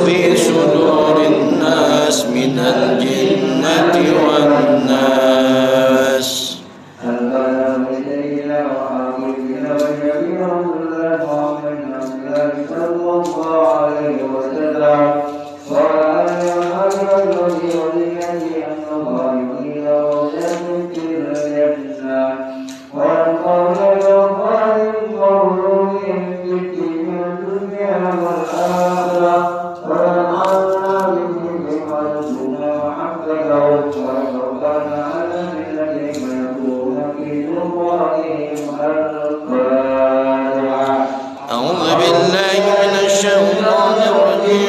في صدور الناس من الجنة والناس.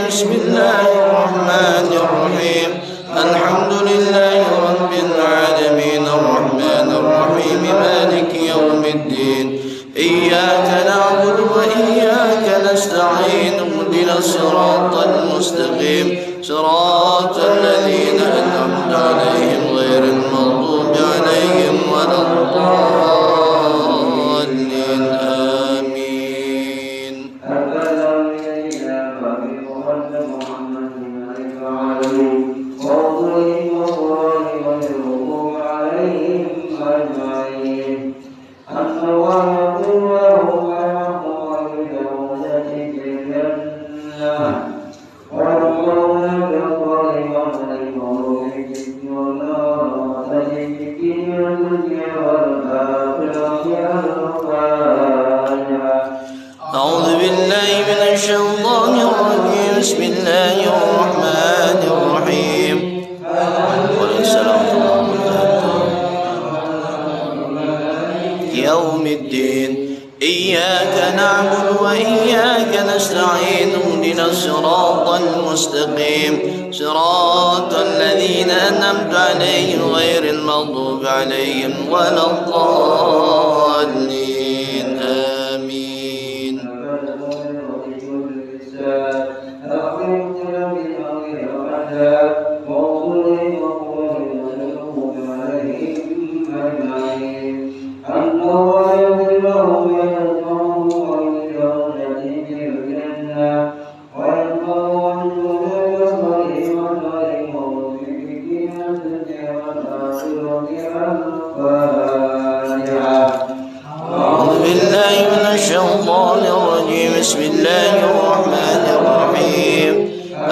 بسم الله الرحمن الرحيم. الحمد لله رب العالمين الرحمن الرحيم مالك يوم الدين. إياك نعبد وإياك نستعين اهدنا الصراط المستقيم صراط الذين أنعمت عليهم غير المغضوب عليهم ولا الضالين آمين. أعوذ بالله من الشيطان الرجيم. بسم الله الرحمن الرحيم. يوم الدين. إياك نعبد وإياك نستعين اهدنا الصراط المستقيم صراط الذين أنعمت عليهم غير المغضوب عليهم ولا الضالين آمين. بسم الله الرحمن الرحيم.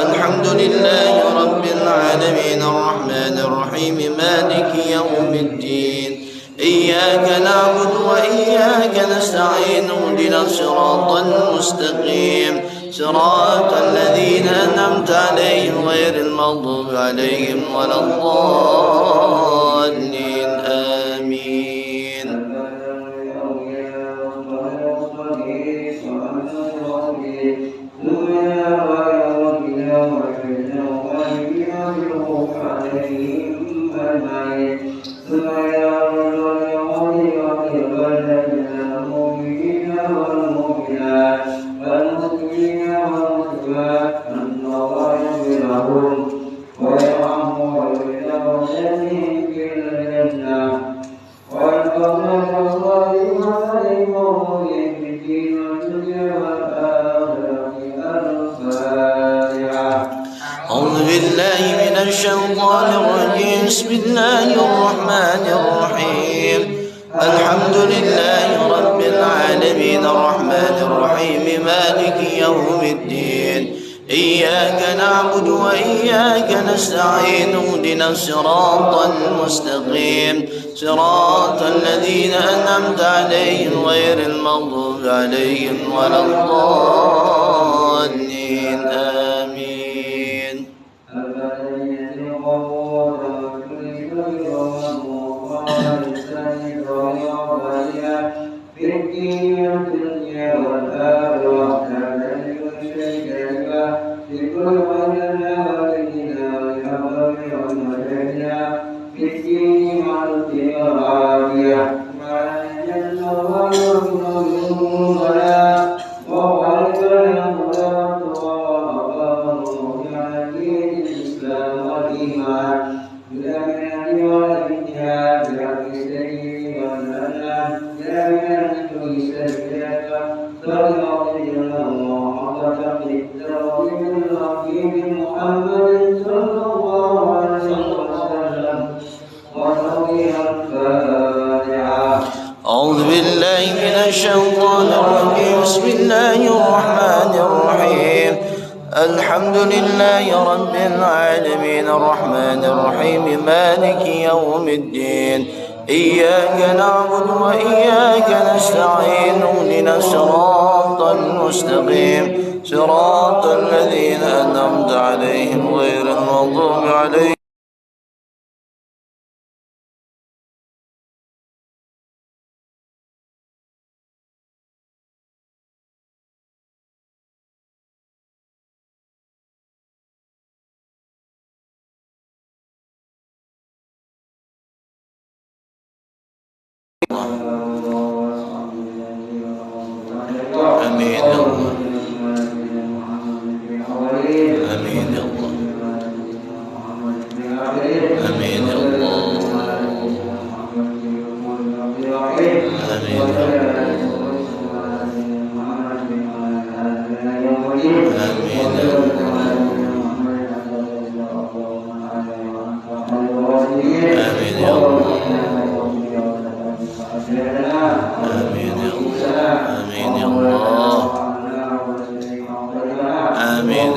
الحمد لله رب العالمين الرحمن الرحيم مالك يوم الدين. إياك نعبد وإياك نستعين اهدنا الصراط المستقيم صراط الذين أنعمت عليهم غير المغضوب عليهم ولا الضالين آمين. أعوذ بالله من الشيطان الرجيم. بسم الله الرحمن الرحيم. الحمد لله رب العالمين الرحمن الرحيم مالك يوم الدين. إياك نعبد وإياك نستعين اهدنا الصراط المستقيم صراط الذين أنعمت عليهم غير المغضوب عليهم ولا الضالين آمين. أعوذ بالله من الشيطان الرجيم. بسم الله الرحمن الرحيم. الحمد لله رب العالمين الرحمن الرحيم مالك يوم الدين. إياك نعبد وإياك نستعين اهدنا الصراط المستقيم صراط الذين أنعمت عليهم غير المغضوب عليهم. آمين يا الله. آمين يا الله. آمين يا الله. آمين يا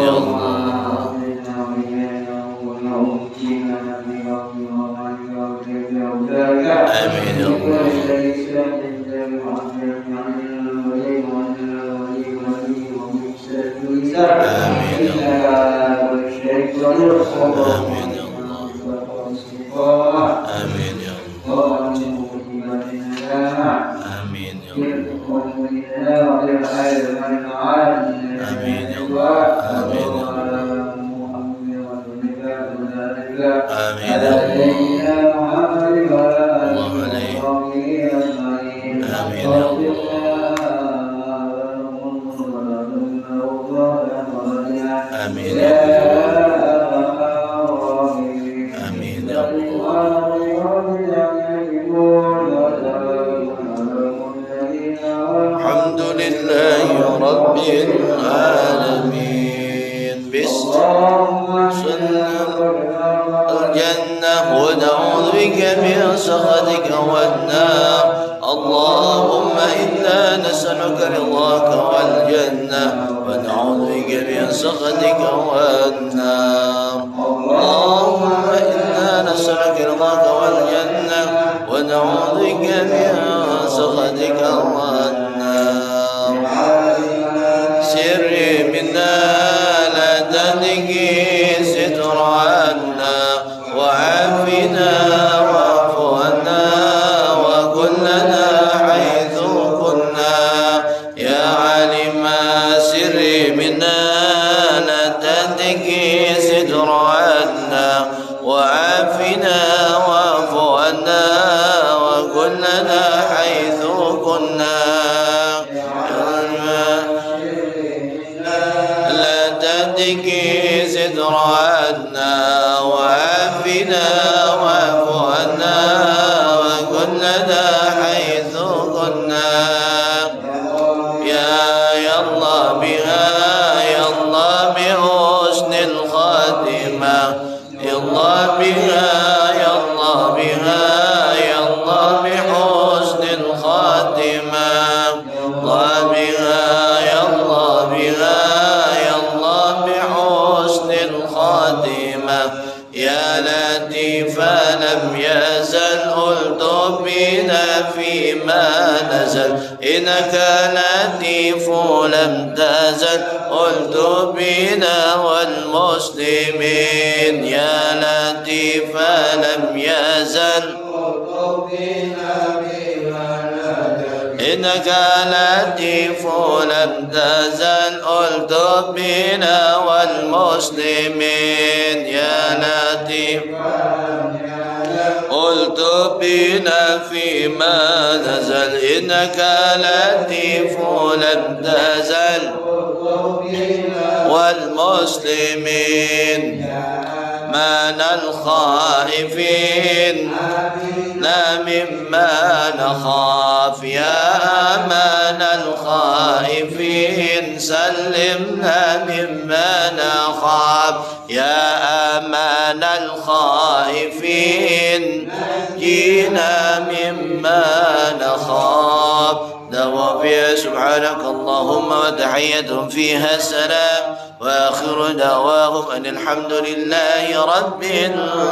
إنك لطيف لم تزل قلت بنا والمسلمين يا لطيف لم يزل إنك لطيف لم تزل قلت بنا والمسلمين يا لطيف قلت بنا فيما نزل إنك لطيف لم تزل والمسلمين من الخائفين لا مما نخاف يا أمان الخائفين سلمنا مما نخاف يا أمان الخائفين نجينا مما نخاف دوام فيها سبحانك اللهم وتحيتهم فيها السلام وآخر دعواهم أن الحمد لله رب العالمين.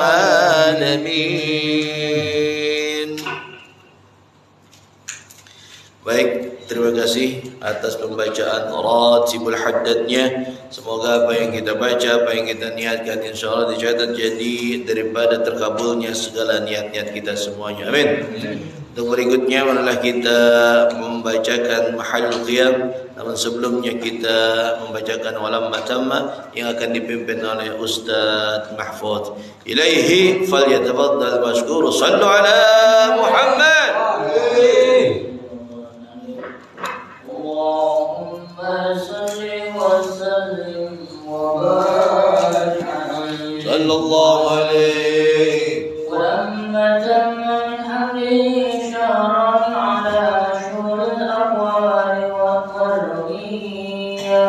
Baik, terima kasih atas pembacaan Ratibul Haddadnya. Semoga apa yang kita baca, apa yang kita niatkan insyaAllah dicatat jadi daripada terkabulnya segala niat-niat kita semuanya. Amin. Untuk berikutnya marilah kita membacakan Mahallul Qiyam. Namun sebelumnya kita membacakan Walamma Tamma yang akan dipimpin oleh Ustaz Mahfuz. Ilaihi falyatafaddal mashkur. Sallu ala Muhammad. Amin. صلى الله عليه ولما تم من حمله شهرا على أشهر الأقوال والقرية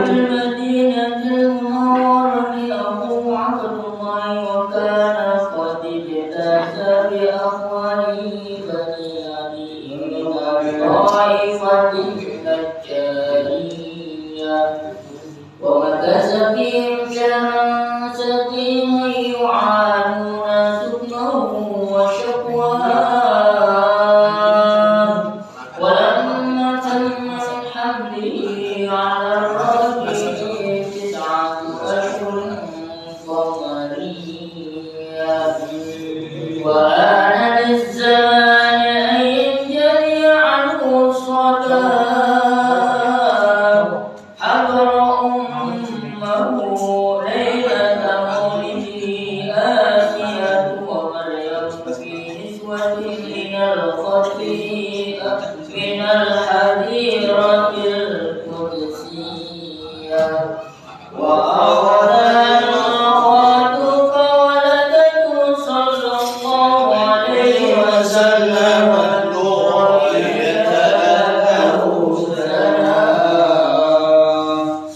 في المدينة المنورة أبو عبد الله وكان قد اجتاز بأقواله بني علي من الطائفة النجارية ومكث فيهم شهرا سنين يعانون سكنه وشقواه ولما تم من حمله على الرجل 9 أشهر قمرية وآن للزمان أن ينجلي عنه الصلاة حضر أمه ليلة مولده آسية ومريم في نسوة من الخلف من الحديرة القدسية وأولاد أخواتك ولدته صلى الله عليه وسلم ذرية له سلام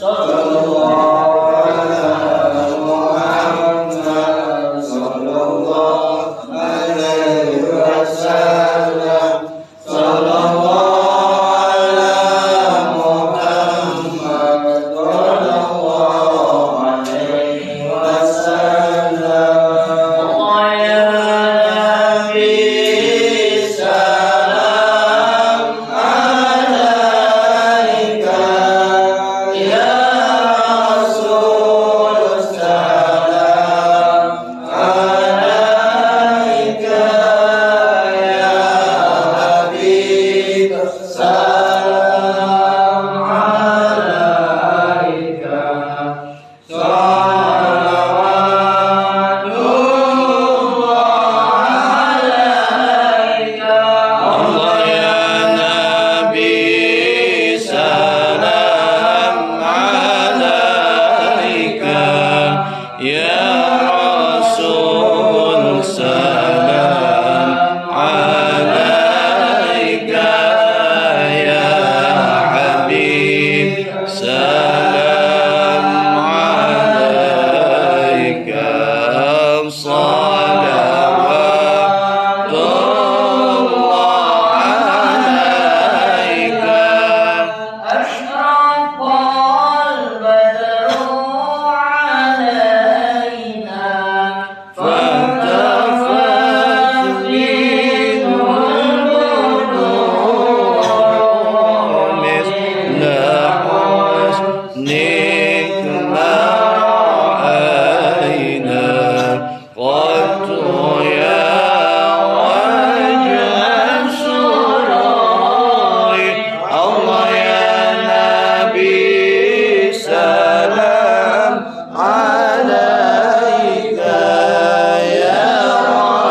صلى الله على محمد صلى الله عليه وسلم صلى الله على محمد صلى الله عليه وسلم الله يا نبي سلام عليك يا رسول سلام عليك يا حبيب سلام عليك صلوات الله عليك الله يا نبي سلام عليك يا رسول سلام عليك يا حبيب سلام عليك صلوات الله عليك أشرق البدر علينا فانتفت منه البدور مثل حسنك ما رأينا قد يا وجه السرور الله يا نبي سلام عليك يا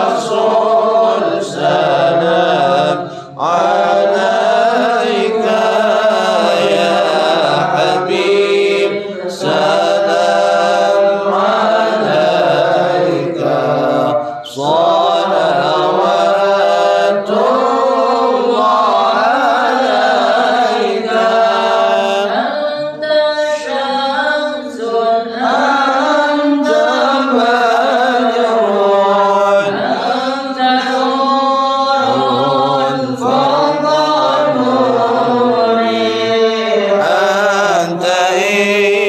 رسول سلام عليك يا حبيب سلام عليك صلوات الله عليك أنت شمس Ya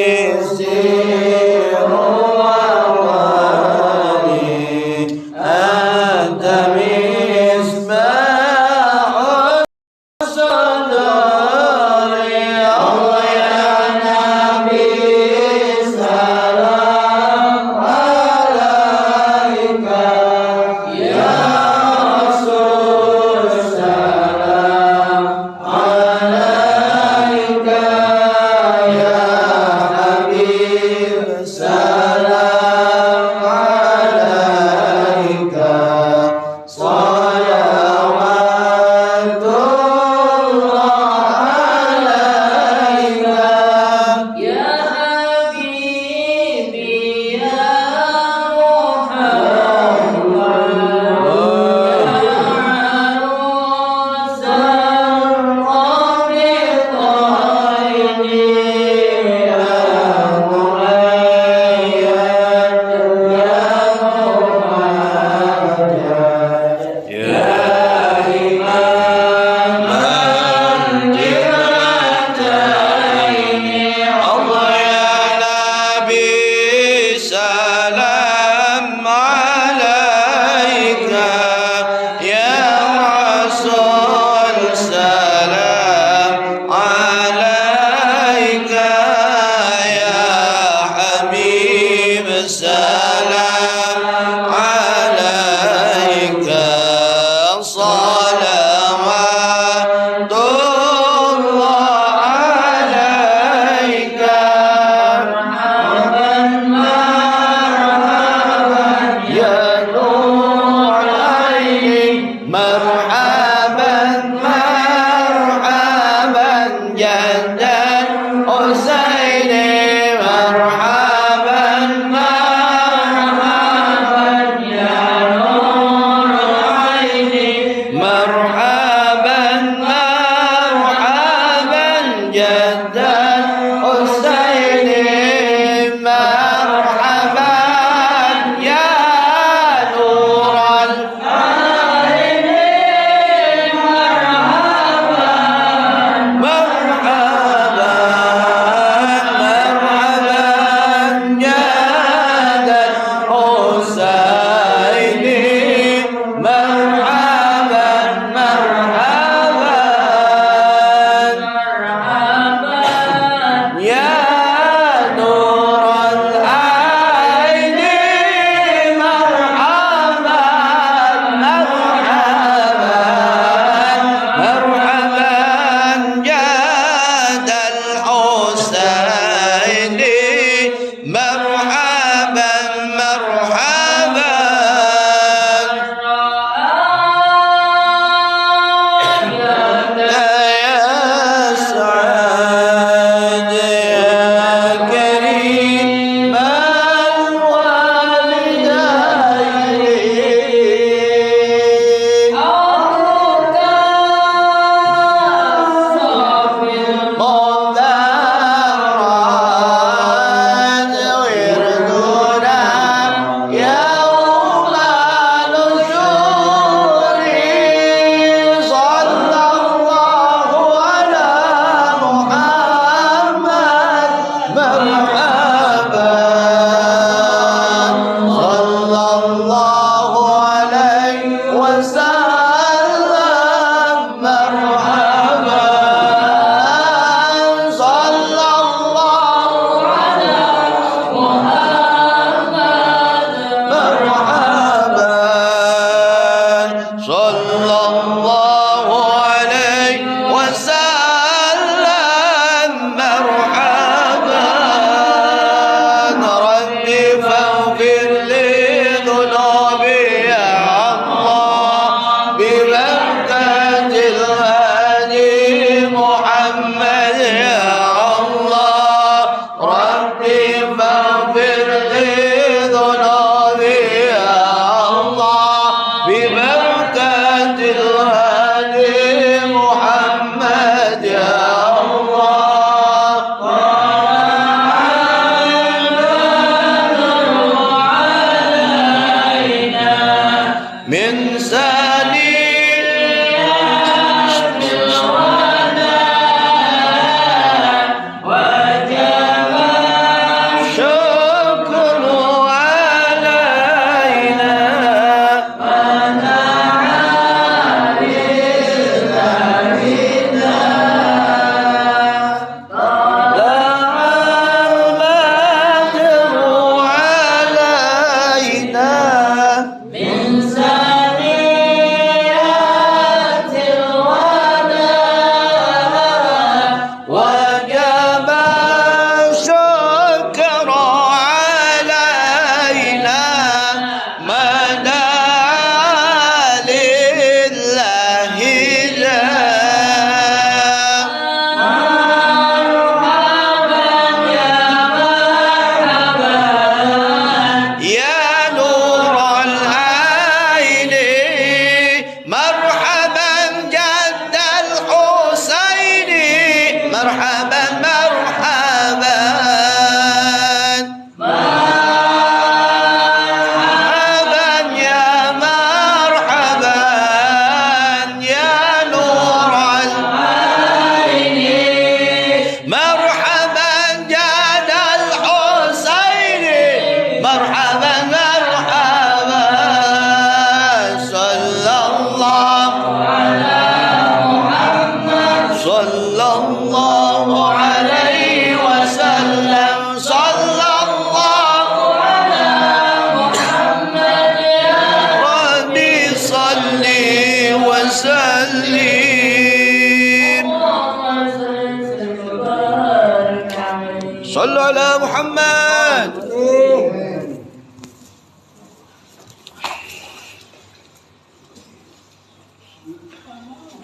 Muhammad.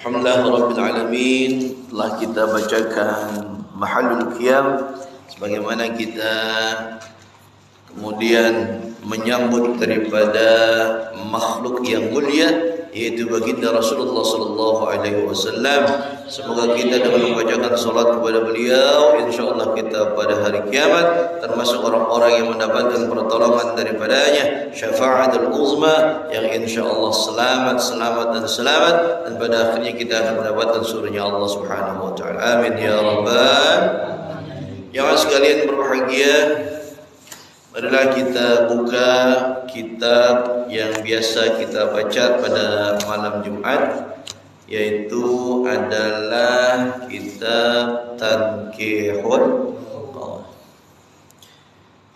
Alhamdulillah Rabbil Alamin. Telah kita bacakan Mahalul Qiyam, sebagaimana kita kemudian menyambut daripada makhluk yang mulia, yaitu baginda Rasulullah sallallahu alaihi wasallam. Semoga kita dengan membacakan salat kepada beliau, insyaallah kita pada hari kiamat termasuk orang-orang yang mendapatkan pertolongan daripadanya, syafaatul uzma, yang insyaallah selamat dan pada akhirnya kita akan mendapatkan surga Allah Subhanahu wa taala. Amin ya rabbal. Jamaah sekalian berbahagia, marilah kita buka kitab yang biasa kita baca pada malam Jumat, yaitu adalah kitab Tanqihul Qaul.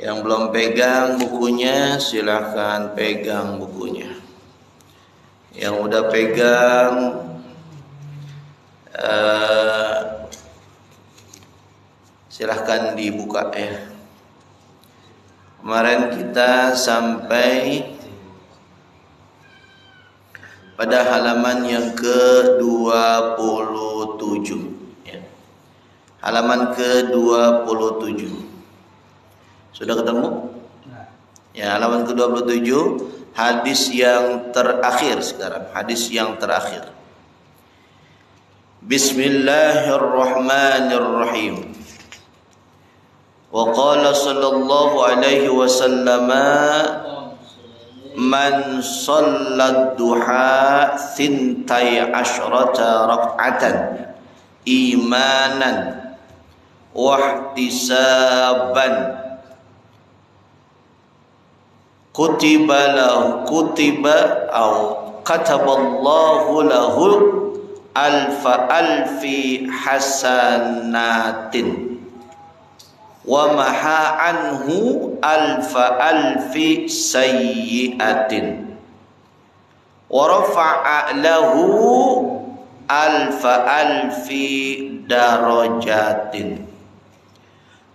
Yang belum pegang bukunya silahkan pegang bukunya. Yang udah pegang silahkan dibuka ya. Kemarin kita sampai pada halaman yang ke-27 ya. Halaman ke-27. Sudah ketemu? Ya, halaman ke-27, hadis yang terakhir sekarang, hadis yang terakhir. Bismillahirrahmanirrahim. Wa qala sallallahu alaihi wasallam, man shallad duha thintai asyrata rak'atan imanan wa ihtisaban kataballahu lahu alfi hasanatin wa maha anhu alfi sayyi'atin wa rafa'a lahu alfi darajatin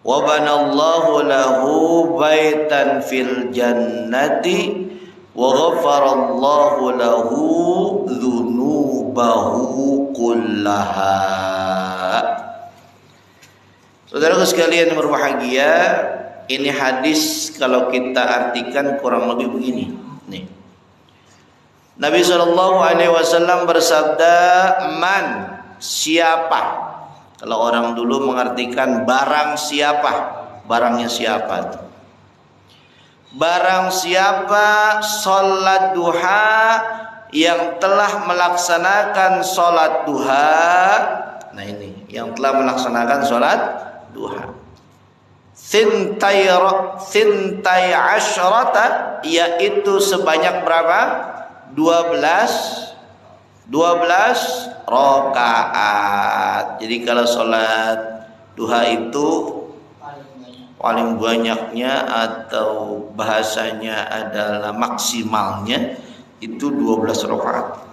wa banallahu lahu baitan fil jannati wa ghafarallahu lahu dzunubahu kullaha. Saudaraku sekalian yang berbahagia, ini hadis kalau kita artikan kurang lebih begini. Nih. Nabi SAW bersabda, man, siapa? Kalau orang dulu mengartikan barang siapa, barangnya siapa? Barang siapa sholat duha, yang telah melaksanakan sholat duha. Nah ini, yang telah melaksanakan sholat duha. Thintai asyrata, yaitu sebanyak berapa? 12 rakaat. Jadi kalau sholat duha itu paling banyaknya atau bahasanya adalah maksimalnya itu 12 rakaat.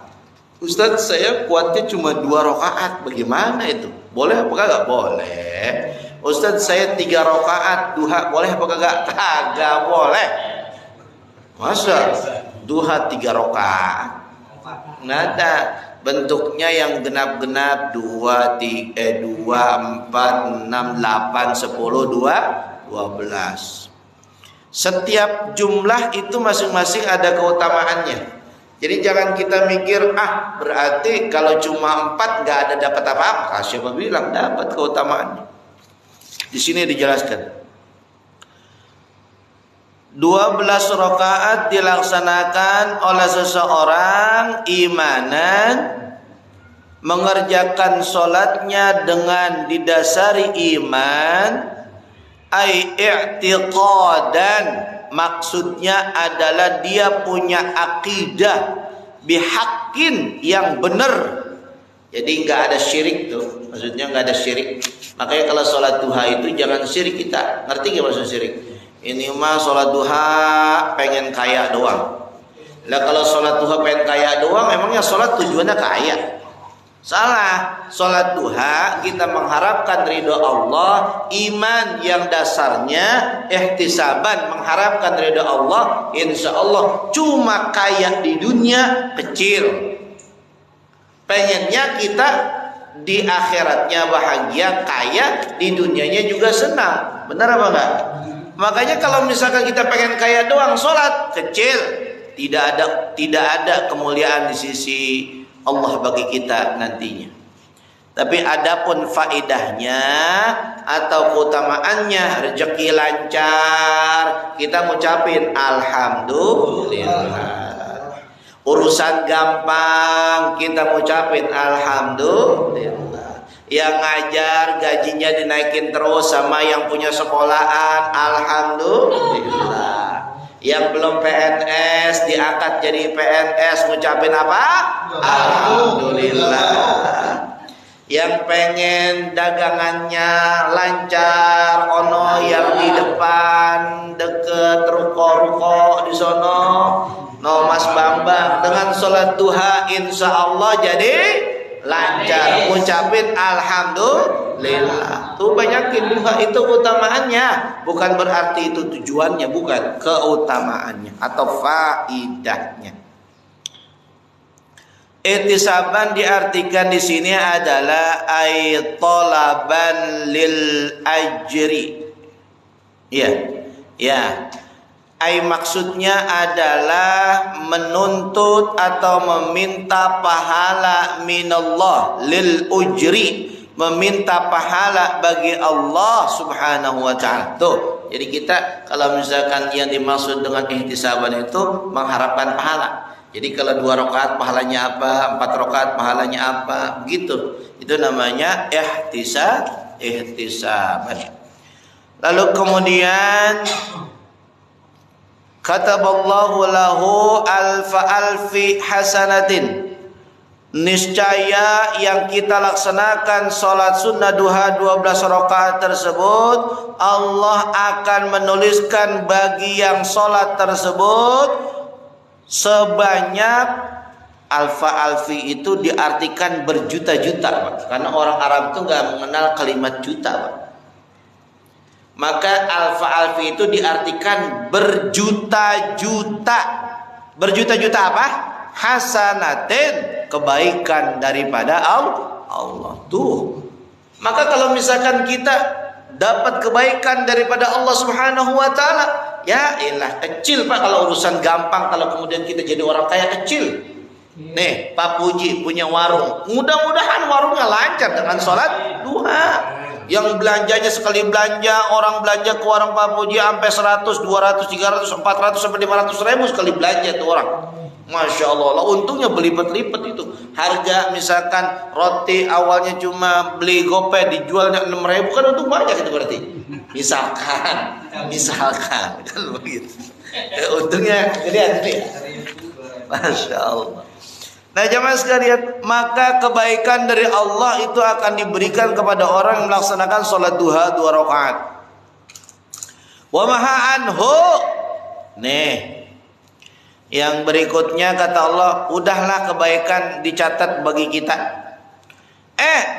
Ustaz, saya kuatnya cuma 2 rakaat. Bagaimana itu? Boleh apa kagak? Boleh. Ustaz, saya 3 rakaat duha, boleh apa kagak? Kagak boleh. Masa duha 3 rakaat? Nggak ada. Bentuknya yang genap-genap 2, 4, 6, 8, 10, 12. Setiap jumlah itu masing-masing ada keutamaannya. Jadi jangan kita mikir, berarti kalau cuma 4 nggak ada dapat apa-apa. Siapa bilang dapat keutamaannya? Di sini dijelaskan. 12 rakaat dilaksanakan oleh seseorang imanan, mengerjakan sholatnya dengan didasari iman, ai i'tiqadan, maksudnya adalah dia punya akidah bihaqqin, yang benar. Jadi nggak ada syirik tuh, maksudnya nggak ada syirik. Makanya kalau sholat duha itu jangan syirik kita. Ngerti nggak maksud syirik? Ini mah sholat duha pengen kaya doang. Lah kalau sholat duha pengen kaya doang, emangnya sholat tujuannya kaya? Salah. Salat duha kita mengharapkan ridho Allah, iman yang dasarnya ihtisaban mengharapkan ridho Allah, insya Allah cuma kaya di dunia kecil. Pengennya kita di akhiratnya bahagia, kaya, di dunianya juga senang. Benar apa enggak? Makanya kalau misalkan kita pengen kaya doang, sholat kecil, tidak ada kemuliaan di sisi Allah bagi kita nantinya. Tapi adapun faedahnya atau keutamaannya, rezeki lancar, kita ngucapin alhamdulillah. Urusan gampang, kita ngucapin alhamdulillah. Yang ngajar gajinya dinaikin terus sama yang punya sekolahan, alhamdulillah. Yang belum PNS diangkat jadi PNS, ngucapin apa? Alhamdulillah. Yang pengen dagangannya lancar, ono yang di depan deket ruko-ruko di sono, no Mas Bambang, dengan sholat duha insya Allah jadi lancar, ngucapin alhamdulillah. Tuh banyakin duha, itu keutamaannya, bukan berarti itu tujuannya, bukan, keutamaannya atau faidahnya. Ihtisaban diartikan di sini adalah ay talaban lil ajri. Ya. Ay maksudnya adalah menuntut atau meminta pahala minallah, lil ujri, meminta pahala bagi Allah Subhanahu wa taala. Tuh, jadi kita kalau misalkan yang dimaksud dengan ihtisaban itu mengharapkan pahala. Jadi kalau 2 rakaat pahalanya apa, 4 rakaat pahalanya apa, begitu. Itu namanya ihtisaban. Lalu kemudian kataballahu lahu alfi hasanatin. Niscaya yang kita laksanakan salat sunnah duha 12 rakaat tersebut, Allah akan menuliskan bagi yang salat tersebut sebanyak alfi itu diartikan berjuta-juta, Pak. Karena orang Arab itu nggak mengenal kalimat juta, Pak. Maka alfi itu diartikan berjuta-juta. Berjuta-juta apa? Hasanatin, kebaikan daripada Allah. Tuh. Maka kalau misalkan kita dapat kebaikan daripada Allah Subhanahu wa taala, ya elah kecil Pak kalau urusan gampang, kalau kemudian kita jadi orang kaya kecil. Nih, Pak Puji punya warung. Mudah-mudahan warungnya lancar dengan sholat duha. Yang belanjanya sekali belanja, orang belanja ke warung Pak Puji sampai 100, 200, 300, 400 sampai 500 ribu sekali belanja tuh orang. Masya Allah, untungnya berlipat-lipat itu. Harga misalkan roti awalnya cuma beli gopay dijualnya 6.000, kan untung banyak itu berarti. Misalkan kan begitu. Untungnya gedean ya. Masya Allah. Nah jemaah sekalian, maka kebaikan dari Allah itu akan diberikan kepada orang yang melaksanakan sholat duha 2 rakaat. Wa maha anhu. Nih, yang berikutnya kata Allah, udahlah kebaikan dicatat bagi kita.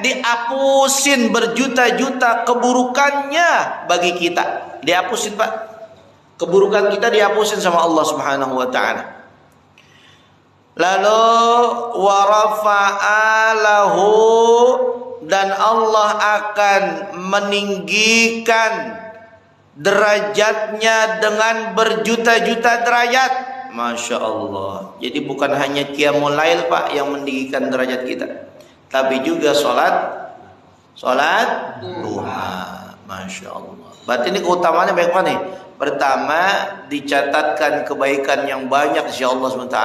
Dihapusin berjuta-juta keburukannya bagi kita. Dihapusin Pak. Keburukan kita dihapusin sama Allah Subhanahu wa ta'ala. Lalu warafa'alahu, dan Allah akan meninggikan derajatnya dengan berjuta-juta derajat. Masya Allah. Jadi bukan hanya qiyamul lail Pak yang meninggikan derajat kita, tapi juga sholat duha. Masya Allah. Berarti ini keutamaannya baik nih. Pertama, dicatatkan kebaikan yang banyak insya Allah SWT.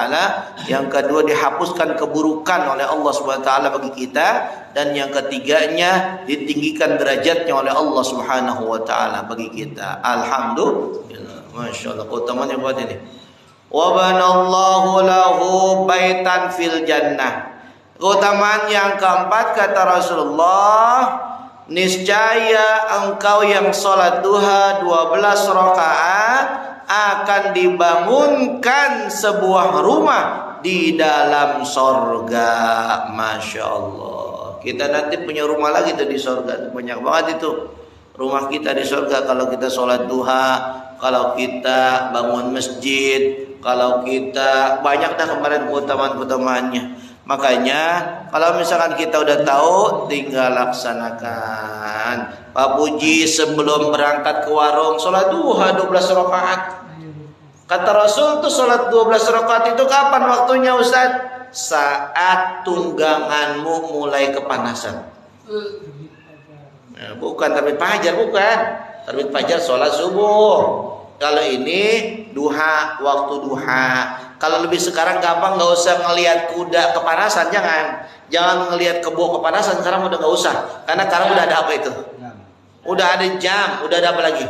Yang kedua, dihapuskan keburukan oleh Allah SWT bagi kita. Dan yang ketiganya, ditinggikan derajatnya oleh Allah SWT bagi kita. Alhamdulillah. Masya Allah, keutamaan yang buat ini. Wa banallahu lahu baitan fil jannah. Keutamaan yang keempat kata Rasulullah, niscaya engkau yang sholat duha 12 rakaat akan dibangunkan sebuah rumah di dalam sorga. Masya Allah. Kita nanti punya rumah lagi tuh di sorga. Banyak banget itu rumah kita di sorga kalau kita sholat duha, kalau kita bangun masjid, kalau kita banyak dah kemarin keutamaan-keutamaannya. Makanya kalau misalkan kita udah tahu, tinggal laksanakan. Pak Puji sebelum berangkat ke warung sholat duha 12 rakaat. Kata Rasul tuh sholat 12 rakaat itu kapan waktunya Ustaz? Saat tungganganmu mulai kepanasan. Nah, bukan terbit fajar, bukan. Terbit fajar sholat subuh. Kalau ini duha, waktu duha. Kalau lebih sekarang gampang, nggak usah ngelihat kuda kepanasan, jangan ngelihat kebo kepanasan. Sekarang udah nggak usah, karena sekarang udah ada apa itu? Udah ada jam, udah ada apa lagi?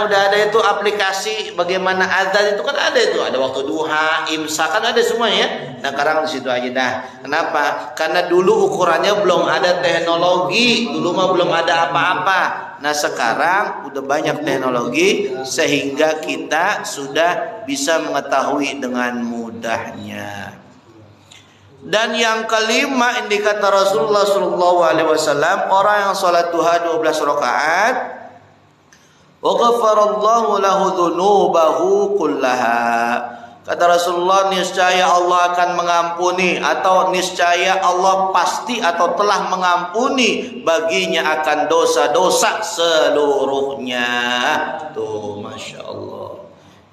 Udah ada itu aplikasi bagaimana azan itu kan ada itu, ada waktu duha, imsak kan ada semuanya. Nah sekarang di situ aja dah. Kenapa? Karena dulu ukurannya belum ada teknologi, dulu mah belum ada apa-apa. Nah sekarang udah banyak teknologi sehingga kita sudah bisa mengetahui dengan mudahnya. Dan yang kelima indikator Rasulullah SAW, orang yang sholat duha 12 rakaat, wa ghafarallahu lahu dzunubahu kullaha. Kata Rasulullah, niscaya Allah akan mengampuni, atau niscaya Allah pasti atau telah mengampuni baginya akan dosa-dosa seluruhnya. Tuh, Masya Allah.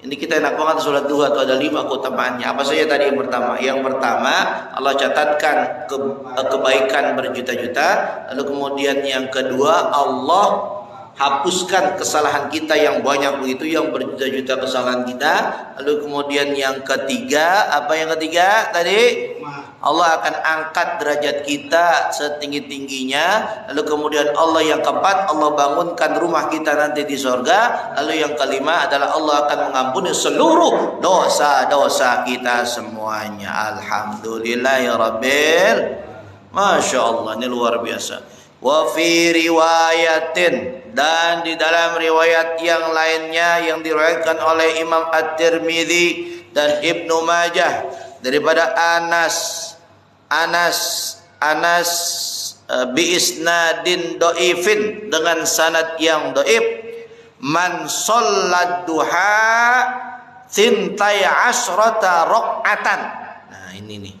Ini kita enak banget sholat duha itu ada 5 keutamaannya. Apa saja tadi yang pertama? Yang pertama, Allah catatkan kebaikan berjuta-juta. Lalu kemudian yang kedua, Allah hapuskan kesalahan kita yang banyak begitu, yang berjuta-juta kesalahan kita. Lalu kemudian yang ketiga, apa yang ketiga tadi? Allah akan angkat derajat kita setinggi-tingginya. Lalu kemudian Allah yang keempat, Allah bangunkan rumah kita nanti di sorga. Lalu yang kelima adalah Allah akan mengampuni seluruh dosa-dosa kita semuanya. Alhamdulillahirabbil. Masya Allah, ini luar biasa. Wa fi riwayatin, dan di dalam riwayat yang lainnya yang diriwayatkan oleh Imam At-Tirmidzi dan Ibnu Majah daripada Anas bi isnadin dhaifin, dengan sanad yang dhaif, man shollat duha thintai asyrata rakaatan. Nah ini nih.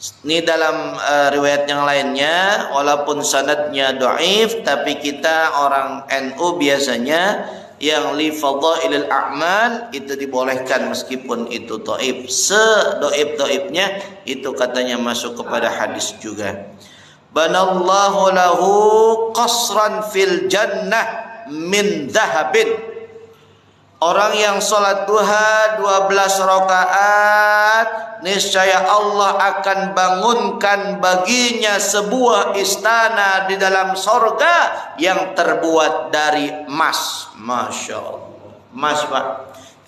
Ini dalam riwayat yang lainnya, walaupun sanadnya dhaif, tapi kita orang NU biasanya yang li fadhailil a'mal itu dibolehkan meskipun itu dhaif. Sedoif-doifnya itu katanya masuk kepada hadis juga. Banallahu lahu qasran fil jannah min dhahabin. Orang yang sholat duha 12 rakaat, niscaya Allah akan bangunkan baginya sebuah istana di dalam sorga yang terbuat dari emas. Masya Allah. Emas Pak.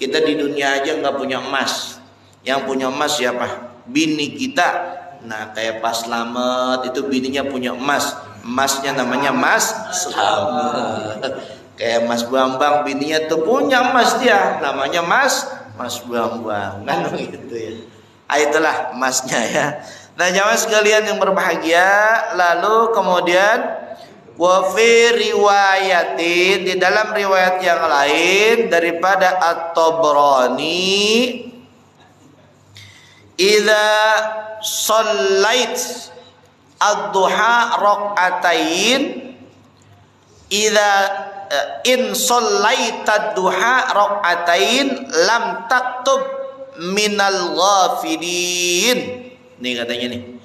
Kita di dunia aja nggak punya emas. Yang punya emas siapa? Bini kita. Nah kayak Pak Slamet itu bininya punya emas. Emasnya namanya Mas Slamet. Kayak Mas Bambang bininya tuh punya emas, dia namanya Mas Bambang kan begitu ya. Itulah emasnya ya. Nah jamaah sekalian yang berbahagia, lalu kemudian wa fi riwayatin, di dalam riwayat yang lain daripada At-Tabrani, idza shallait ad-duha rak'atain, idza in shallaitad duha rak'atain lam taktub minal ghafilin. Nih katanya nih,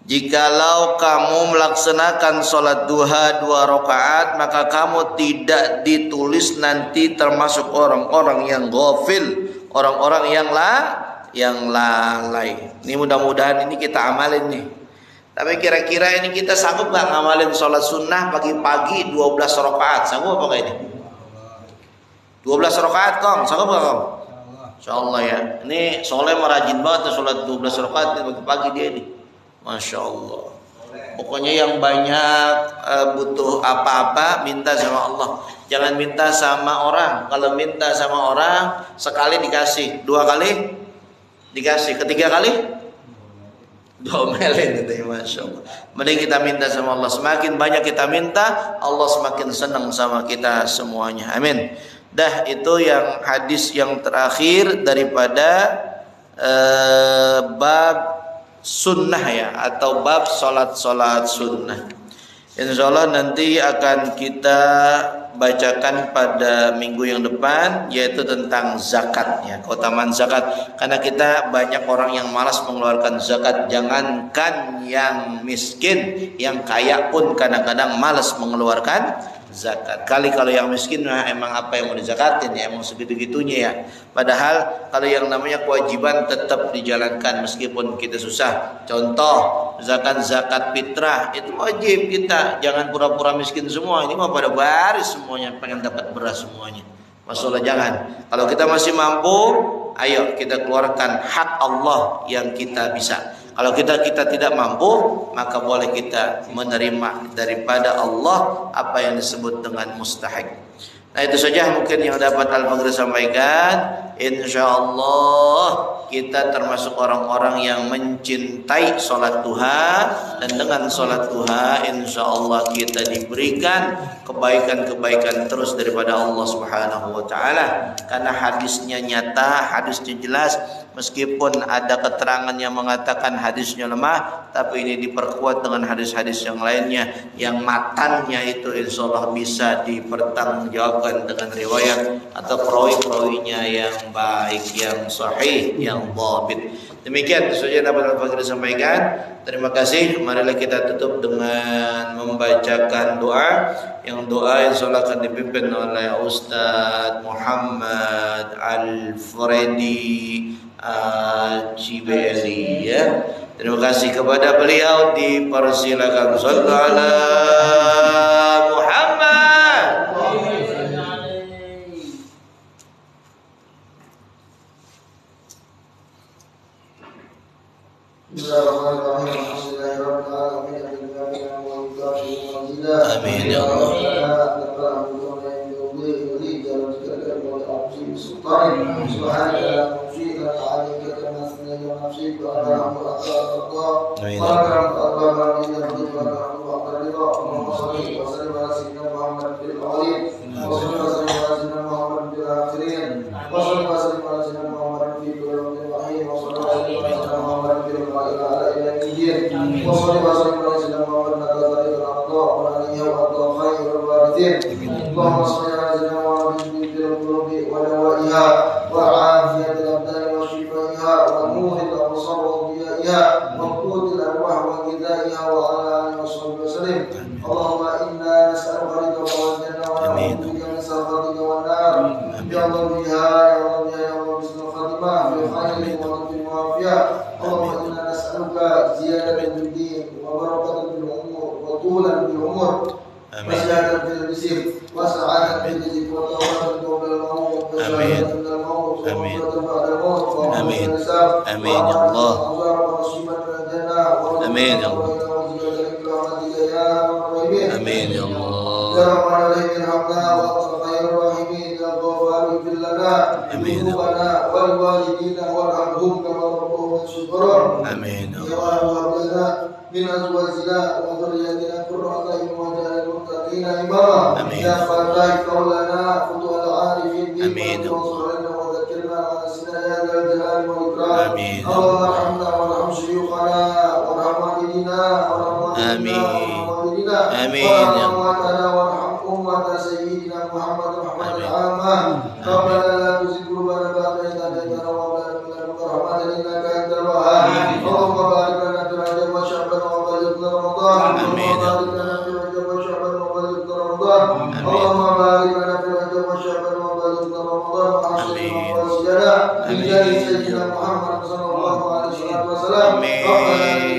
jikalau kamu melaksanakan sholat duha 2 rakaat, maka kamu tidak ditulis nanti termasuk orang-orang yang ghafil, orang-orang yang lalai. Ini mudah-mudahan ini kita amalin nih. Tapi kira-kira ini kita sanggup gak ngamalin sholat sunnah pagi-pagi 12 rakaat? Sanggup apa gak ini? 12 rakaat Kong, sanggup gak Kong? Insyaallah ya. Ini soleh merajin banget sholat 12 rakaat pagi-pagi dia ini. Masya Allah. Pokoknya yang banyak butuh apa-apa minta sama Allah. Jangan minta sama orang. Kalau minta sama orang sekali dikasih, 2 kali dikasih, ketiga kali domelin gitu ya, Masya Allah. Mending kita minta sama Allah. Semakin banyak kita minta, Allah semakin senang sama kita semuanya. Amin. Dah, itu yang hadis yang terakhir daripada bab sunnah ya, atau bab solat sunnah. Insyaallah nanti akan kita bacakan pada minggu yang depan, yaitu tentang zakatnya, keutamaan zakat. Karena kita banyak orang yang malas mengeluarkan zakat. Jangankan yang miskin, yang kaya pun kadang-kadang malas mengeluarkan zakat. Kalau yang miskin emang apa yang mau dizakatin ya, emang segitu-gitunya ya. Padahal kalau yang namanya kewajiban tetap dijalankan meskipun kita susah. Contoh zakat fitrah itu wajib kita. Jangan pura-pura miskin semua. Ini mah pada baris semuanya pengen dapat beras semuanya. Masalah jangan. Kalau kita masih mampu, ayo kita keluarkan hak Allah yang kita bisa. Kalau kita tidak mampu, maka boleh kita menerima daripada Allah apa yang disebut dengan mustahik. Nah, itu saja mungkin yang dapat Al-Baghdadi sampaikan. InsyaAllah kita termasuk orang-orang yang mencintai sholat duha, dan dengan sholat duha InsyaAllah kita diberikan kebaikan-kebaikan terus daripada Allah Subhanahu wa ta'ala. Karena hadisnya nyata, hadisnya jelas. Meskipun ada keterangan yang mengatakan hadisnya lemah, tapi ini diperkuat dengan hadis-hadis yang lainnya yang matannya itu insyaallah bisa dipertanggungjawabkan dengan riwayat atau perawi-perawinya yang baik, yang sahih, yang dhabit. Demikian saja dapat Al-Baghdadi sampaikan. Terima kasih. Marilah kita tutup dengan membacakan doa. Yang doa insyaallah akan dipimpin oleh Ustaz Muhammad Al-Fredi Cibeli ya. Terima kasih kepada beliau, dipersilakan. Shallallahu ala Muhammad. Amin ya Allah. اللهم صل على سيدنا محمد في القلوب ودوائها وعافية الأبدان وشفائها ونور الأبصار وضيائها وقوت الأرواح وغذائها وعلى آله وصحبه وسلم. اللهم إنا نسألك رضاك والجنة ونعوذ بك من سخطك والنار. يا الله بها يا الله بها يا الله بحسن الخاتمة في خير وطب وعافية. اللهم إنا نسألك زيادة في الدين وبركة في الأمور وطولا في العمر وزيادة في الرزق وسعادة في الرزق وتوبة قبل الموت وشهادة من الموت وغفرة بعد الموت آمين آمين يا الله آمين يا الله آمين يا الله يا رب العالمين ارحمنا وأنت خير الراحمين يا غفار اغفر لنا ذنوبنا ولوالدينا وارحمهم كما ربونا صغارا آمين يا رب هب لنا من أزواجنا وذرياتنا قرة أعين واجعلنا للمتقين إماما يا فتاح قولنا فتوح العارفين بك وانصرنا وذكرنا ونسنا يا ذا الجلال والإكرام. اللهم ارحمنا وارحم شيوخنا وارحم والدينا وارحم والدينا وارحم أمواتنا وارحم أمة سيدنا محمد رحمة عامة. ربنا لا تزغ قلوبنا بعد إذ هديتنا وهب لنا من لدنك رحمة إنك أنت الوهاب. اللهم بارك لنا في رجب وشعبان وبلغنا رمضان. اللهم بارك لنا في رجب وشعبان وبلغنا رمضان. اللهم بارك لنا في رجب وشعبان وبلغنا رمضان وحسنا وسجدا بجاه سيدنا محمد صلى الله عليه وسلم. ربنا